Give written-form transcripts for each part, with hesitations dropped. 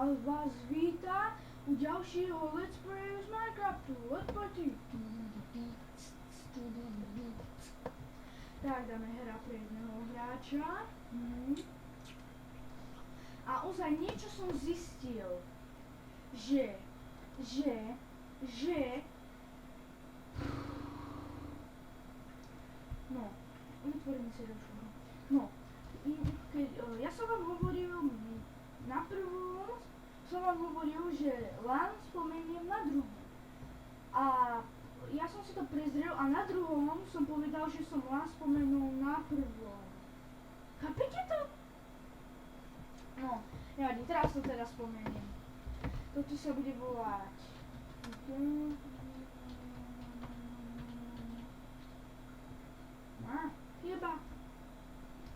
vás vítá u ďalšieho Let's Playu z Minecraftu. Let's Play. Tak, dáme hra pre jedného hráča. A ozaj niečo som zistil, že no, vytvoríme si trošku. No, ja som vám hovoril na prvom, že LAN spomeniem na druhom. A ja som si to prezrel a na druhom som povedal, že som LAN spomenul na prvom. Chápete to? No, nevadí, teraz to teda spomeniem. Toto sa bude volať. Chyba.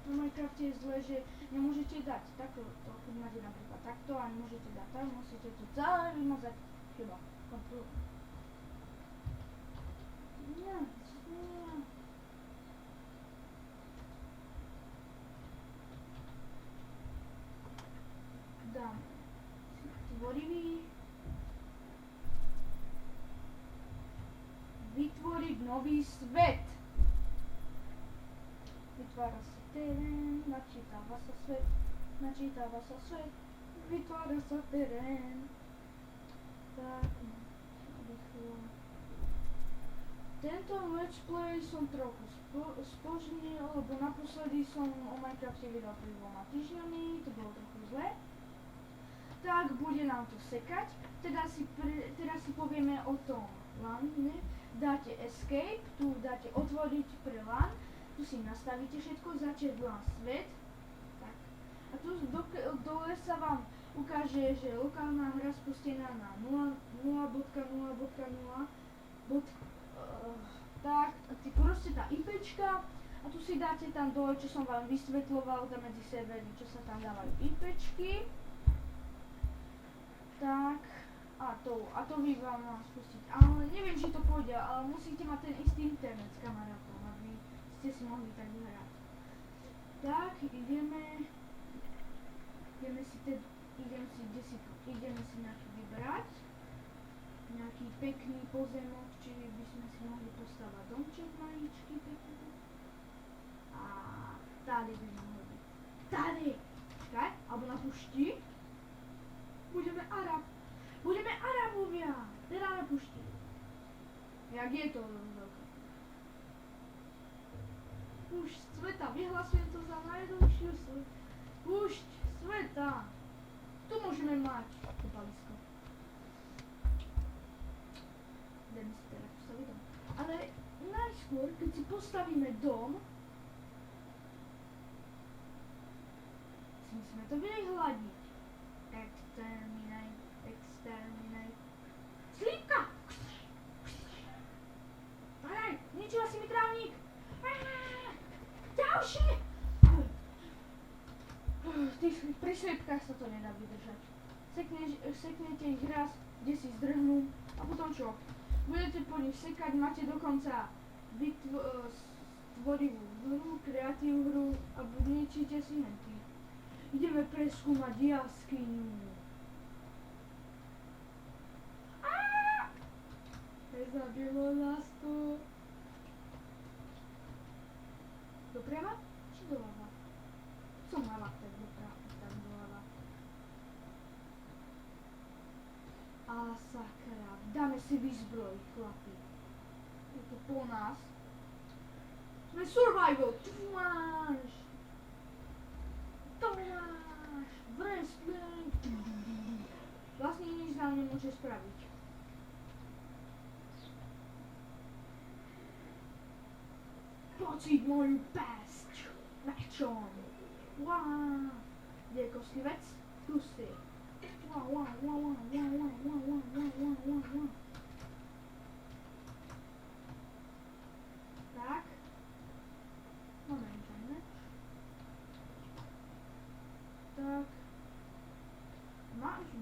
Na Minecrafte je zle, že nemôžete dať takto, keď máte napríklad takto a nemôžete dať tak, musíte to celé vymazať. Chyba. Kontrol. Nie. Dáme tvorivý. Vytvoriť nový svet. Vytvára sa terén, načítava sa svet, vytvára sa terén. Tak, rýchlo. Tento let's play som trochu spožnil, lebo naposledy som o Minecrafte vydal pred 2 týždňami, to bolo trochu zle. Tak bude nám to sekať, teraz si povieme o tom LAN, ne? Dáte escape, tu dáte otvoriť pre LAN, tu si nastavíte všetko, začať LAN svet, tak. A tu dole sa vám ukáže, že lokálna hra spustená na 0.0.0. Tak, proste tá IPčka, a tu si dáte tam dole, čo som vám vysvetľoval, tam medzi servery, čo sa tam dávajú IPčky. Tak, a to vy vám mám spustiť, ale neviem, či to pôjde, ale musíte mať ten istý internet s kamarátom, aby ste si mohli tak hrať. Tak, ideme si nejaký vybrať, nejaký pekný pozemok, či by sme si mohli postavať domček maličký pekný. A tady by mohol byť. Tady! Čakaj, alebo na pušti. Budeme Arabovia! Teda na pušti. Jak je to veľká? Púšť sveta, vyhlasujem to za najjednoduchšiu púšť sveta. Tu môžeme mať kúpalisko. Ideme si teda postaviť dom. Ale najskôr, keď si postavíme dom, si musíme to vyhľadiť. Exterminate. Slípka! Aj, ničila si mi trávnik! Ďalší! Pri slípkach sa to nedá vydržať. Seknete ich raz, kde si zdrhnú a potom čo? Budete po nich sekať, máte dokonca tvorivú hru, kreatívnu hru a ničíte si henty. Ideme preskúmať jaskyňu. Zabilo nás to. Doprava? Či doľava? Som mala tak doprava, tak doľava. A sakra, dáme si výzbroj, chlapi. Je to po nás. Sme survival. Tomáš, wrestling. Vlastne nič nám nemôže spraviť. Pocít moju pesť. Mečom. Wow. Kde je kostlivec? Tu si. Wow. Tak. Máme internet. Tak.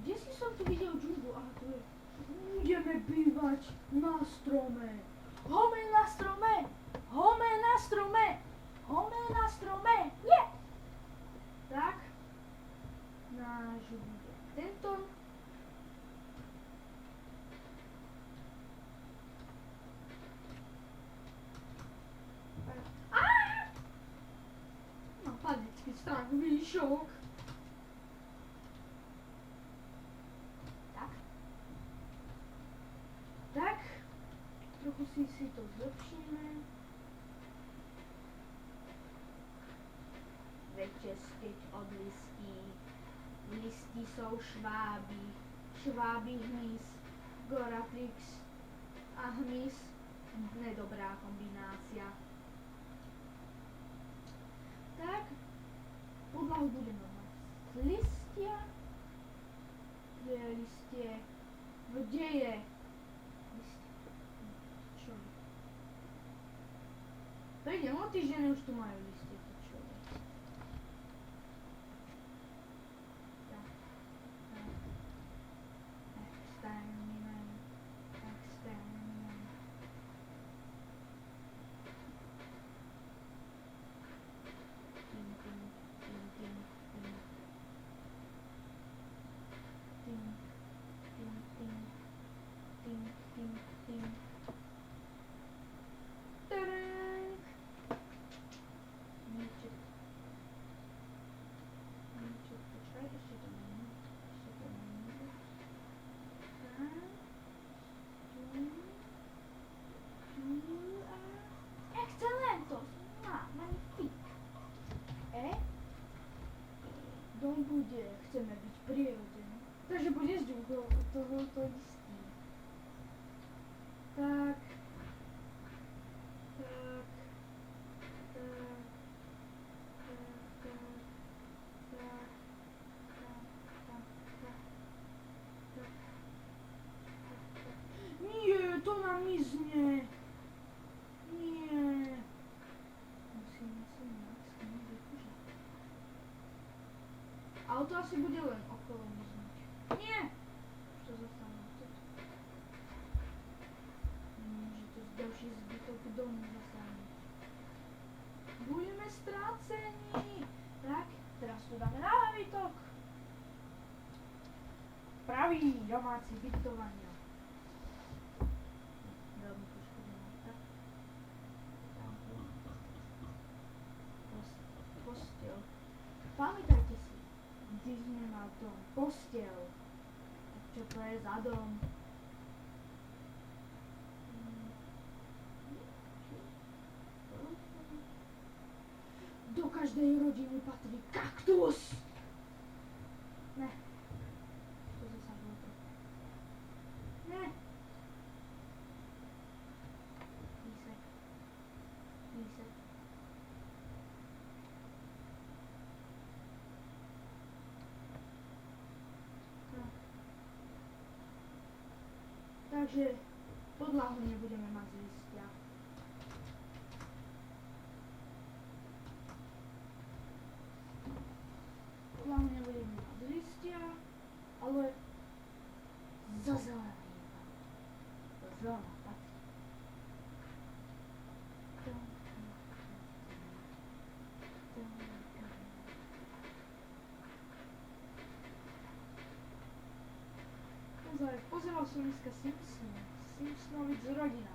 Kde si som tu videl džunglu? Aha, tu je. Budeme bývať na strome. Home na strome! Nie! Tak. Náš bude tento si to zlepšíme. Vyčistit od listí. Listí jsou šváby. Šváby hmyz. Goratrix a hmyz. Nedobrá kombinácia. Tak, podlahu budeme mať z listia. Kde je listie? Kde je? Čo je? Prejdem o týždeň, už tu majú listie. To čo je? Tak. Exterminate. Dom bude, chceme byť prirodzený. Takže bude z tohoto listí. Tak. Nie, to nám mizne. Nie. Musíme vykužať. Ale to asi bude len okolo miznúť. Nie! Už to zostane. Nemôže to ďalší zbytok domu zasáhnuť. Budeme strácení. Tak, teraz tu dáme nábytok. Pravý domáci bytovania. Veľmi poškodená. Tak. Postel. Pamätajte si, kde sme mal dom. Postel. Čo to je za dom? Do každej rodiny patrí kaktus. Ne. To zasa bolo to. Ne. Lísek. Lísek. Tak. Takže podlahu nebudeme mať z listia. Podlahu nebudeme mať z listia, ale za zelený. Za zelená patrí. Pozeral som dneska Simpsonovic rodina.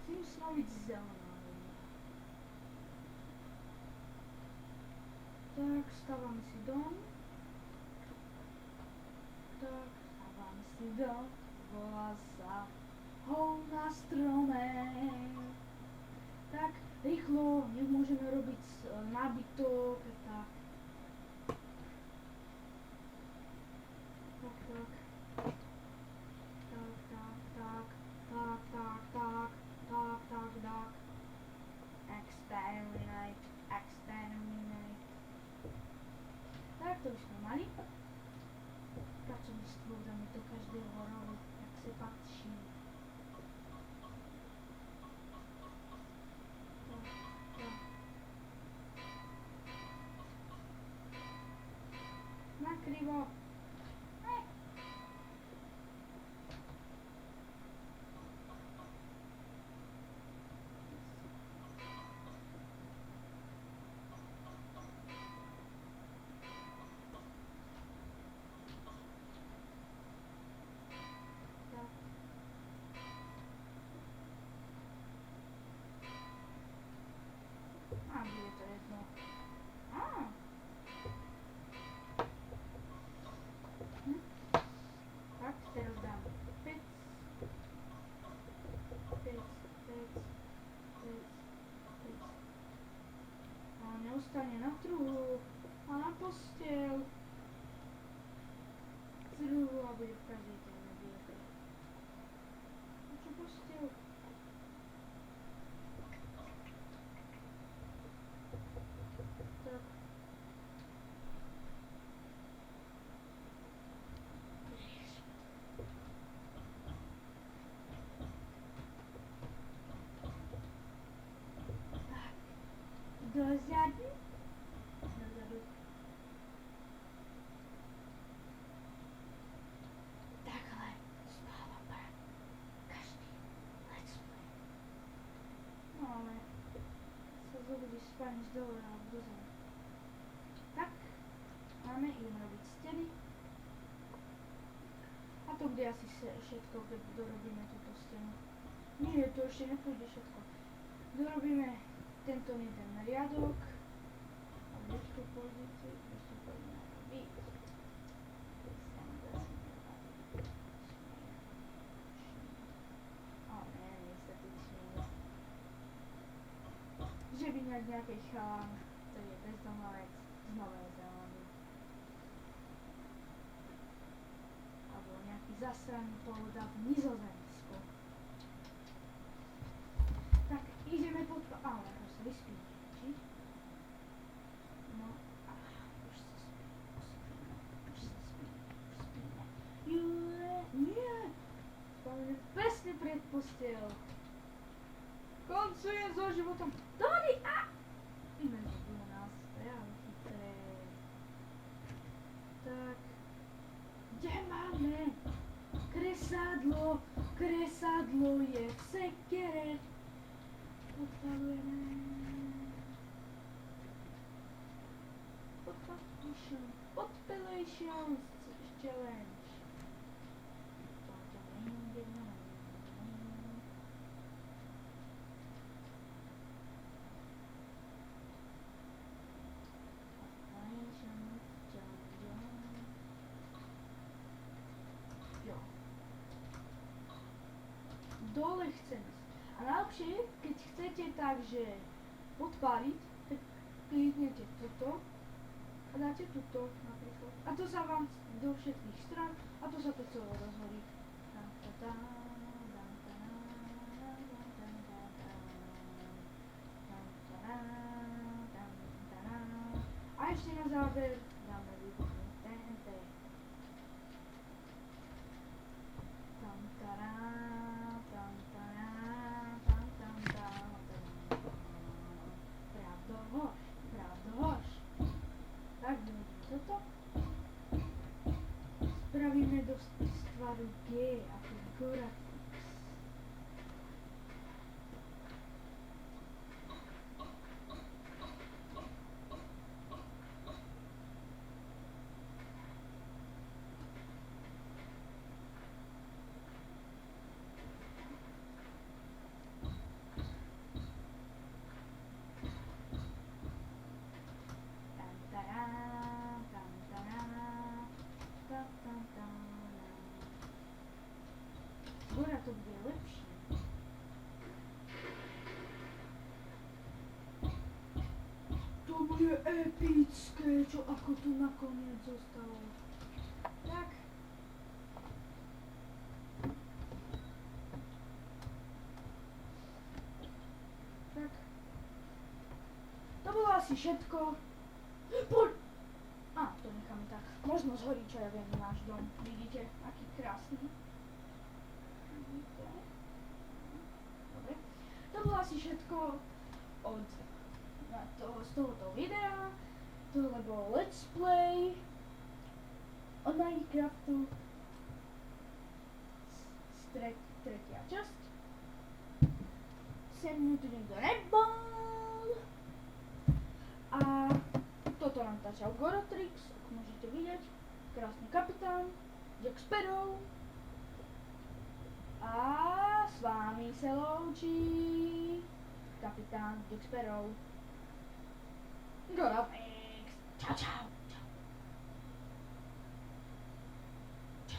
Simpsonovic zelená rodina. Tak, stávame si dom. Tak. Dom, volá sa hov na strome. Tak, rýchlo, nemôžeme robiť nábytok, tak. Tak. Exterminate. Tak, to už sme mali. Pracovníctvo dáme do každého rohu, jak se patří. Tak. Tak, teraz dáme pec. A neustane na truhu a na posteľ. Truhu a bude v každej téme bielke. A čo posteľ? Tak. Dozadu. Takhle spáva každý let's play. No ale sa zobudí spaniť dole alebo do zeme. Tak, máme idem robiť steny. A to bude asi všetko, keď dorobíme túto stenu. Nie, to ešte nepôjde všetko. Dorobíme tento jeden riadok a ešte pôjdete robiť. Že by nejaký chalán, ktorý je bezdomovec z Novej Zélandy. Alebo nejaký zasraný pôvoda v Nizozemsku. Tak ideme pod... Ale už sa vyspíme, či? No, už sa spíme. Nie! Spávame presne pred posteľ. Koncujem so životom. Dohody! Ideme do nás, reálne chytré. Tak. Kde máme? Kresadlo. Kresadlo je v sekere. Odpalujeme. Podpalations challenge. Jo. Dole chcem ísť. A najlepšie, keď chcete takže podpáliť, tak kliknete toto a dáte tuto napríklad. A to sa vám do všetkých strán a to sa to celé rozhorí. A ešte na záver dáme vybuchnúť TNT. Pravdohoř. Tak toto spravíme do stvaru G ako Goratrix. Gora to bude lepšie. To bude epické, čo ako tu nakoniec zostalo. Tak. Tak. To bolo asi všetko. Poď! To necháme tak. Možno zhorí, čo ja viem, náš dom. Vidíte, aký krásny. Dobre. To bolo asi všetko z tohoto videa. Tohle bol Let's Play od Minecraftu. Tretia časť. Sem mňa tu nikto nebol. A toto nám tačal Goratrix, ako môžete vidieť. Krásny kapitán, Jack Sparrow. A s vámi sa loučí kapitán Jack Sparrow. Goratrix. Čau, čau.